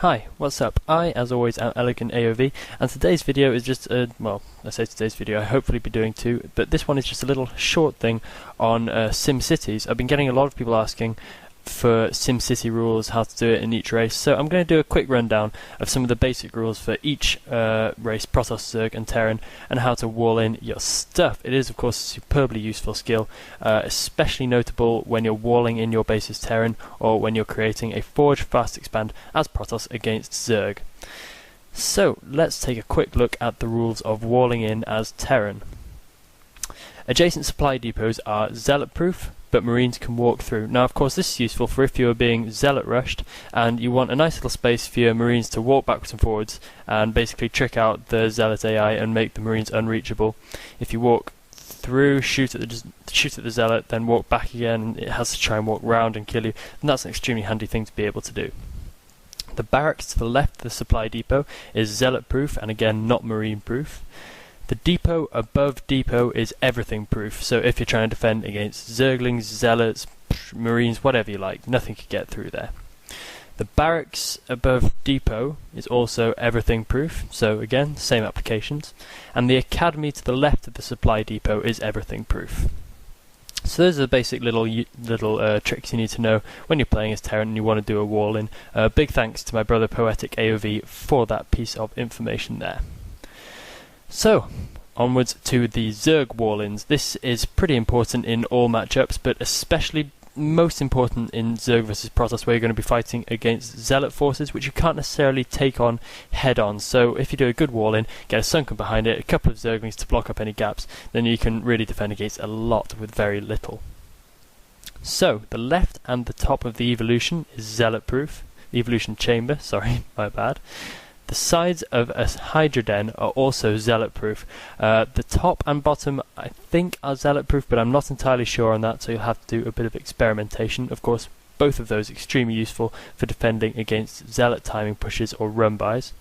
Hi, what's up? I, as always, am EleGantEducation, and today's video is just well, I say today's video, I'll hopefully be doing two, but this one is just a little short thing on SimCities. I've been getting a lot of people asking for SimCity rules, how to do it in each race, so I'm going to do a quick rundown of some of the basic rules for each race, Protoss, Zerg and Terran, and how to wall in your stuff. It is of course a superbly useful skill, especially notable when you're walling in your base's Terran, or when you're creating a Forge Fast Expand as Protoss against Zerg. So let's take a quick look at the rules of walling in as Terran. Adjacent supply depots are zealot proof, but Marines can walk through. Now of course this is useful for if you are being zealot rushed and you want a nice little space for your Marines to walk backwards and forwards and basically trick out the zealot AI and make the Marines unreachable. If you walk through, shoot at the zealot, then walk back again and it has to try and walk round and kill you, and that's an extremely handy thing to be able to do. The barracks to the left of the supply depot is zealot proof and again not Marine proof. The depot above depot is everything proof, so if you're trying to defend against Zerglings, Zealots, Marines, whatever you like, nothing could get through there. The barracks above depot is also everything proof, so again, same applications. And the academy to the left of the supply depot is everything proof. So those are the basic little tricks you need to know when you're playing as Terran and you want to do a wall in. Big thanks to my brother Poetic AOV for that piece of information there. So, onwards to the Zerg wall-ins. This is pretty important in all matchups, but especially most important in Zerg versus Protoss, where you're going to be fighting against Zealot forces, which you can't necessarily take on head-on. So if you do a good wall-in, get a Sunken behind it, a couple of Zerglings to block up any gaps, then you can really defend against a lot with very little. So, the left and the top of the evolution is Zealot-proof. The evolution chamber, sorry, my bad. The sides of a Hydra den are also zealot proof. The top and bottom I think are zealot proof, but I'm not entirely sure on that, so you'll have to do a bit of experimentation. Of course, both of those extremely useful for defending against zealot timing pushes or runbys.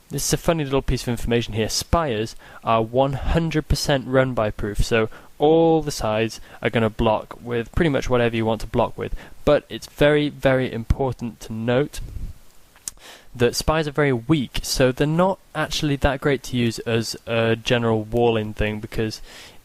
This is a funny little piece of information here. Spires are 100% runby proof, so all the sides are going to block with pretty much whatever you want to block with. But it's very, very important to note that Spires are very weak, so they're not actually that great to use as a general wall-in thing, because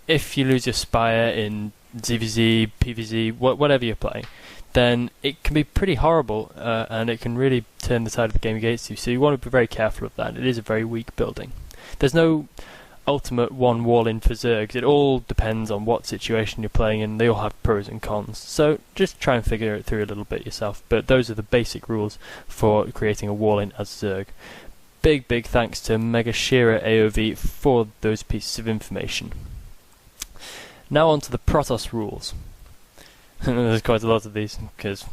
if you lose your Spire in ZVZ, PVZ, whatever you're playing, then it can be pretty horrible, and it can really turn the tide of the game against you, so you want to be very careful of that. It is a very weak building. There's no ultimate one wall-in for Zergs. It all depends on what situation you're playing in. They all have pros and cons, so just try and figure it through a little bit yourself. But those are the basic rules for creating a wall-in as Zerg. Big thanks to Megashira AOV for those pieces of information. Now on to the Protoss rules. There's quite a lot of these, because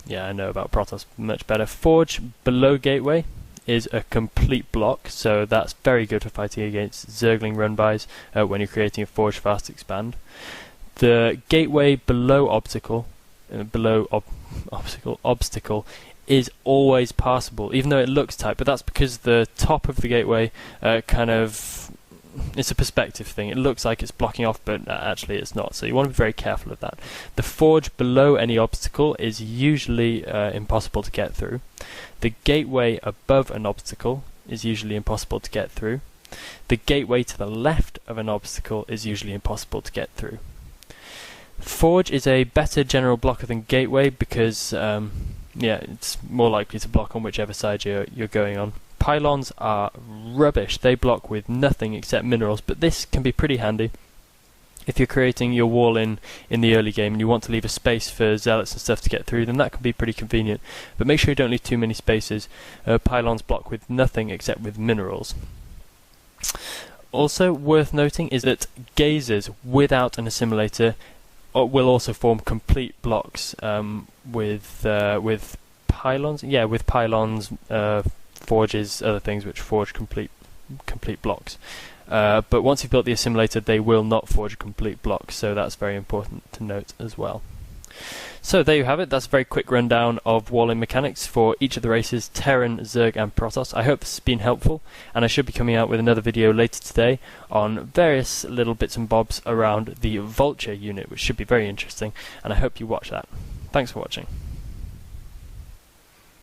yeah, I know about Protoss much better. Forge below gateway is a complete block, so that's very good for fighting against Zergling runbys when you're creating a Forge Fast Expand. The gateway below obstacle, obstacle is always passable, even though it looks tight, but that's because the top of the gateway it's a perspective thing. It looks like it's blocking off, but actually it's not, so you want to be very careful of that. The forge below any obstacle is usually impossible to get through. The gateway above an obstacle is usually impossible to get through. The gateway to the left of an obstacle is usually impossible to get through. Forge is a better general blocker than gateway because it's more likely to block on whichever side you're going on. Pylons are rubbish. They block with nothing except minerals, but this can be pretty handy if you're creating your wall in the early game and you want to leave a space for zealots and stuff to get through. Then that can be pretty convenient, but make sure you don't leave too many spaces. Pylons block with nothing except with minerals. Also worth noting is that gazers without an assimilator will also form complete blocks with pylons. Yeah, with pylons, forges, other things which forge complete blocks. But once you've built the assimilator, they will not forge complete blocks, so that's very important to note as well. So there you have it. That's a very quick rundown of wall-in mechanics for each of the races, Terran, Zerg and Protoss. I hope this has been helpful, and I should be coming out with another video later today on various little bits and bobs around the Vulture unit, which should be very interesting, and I hope you watch that. Thanks for watching.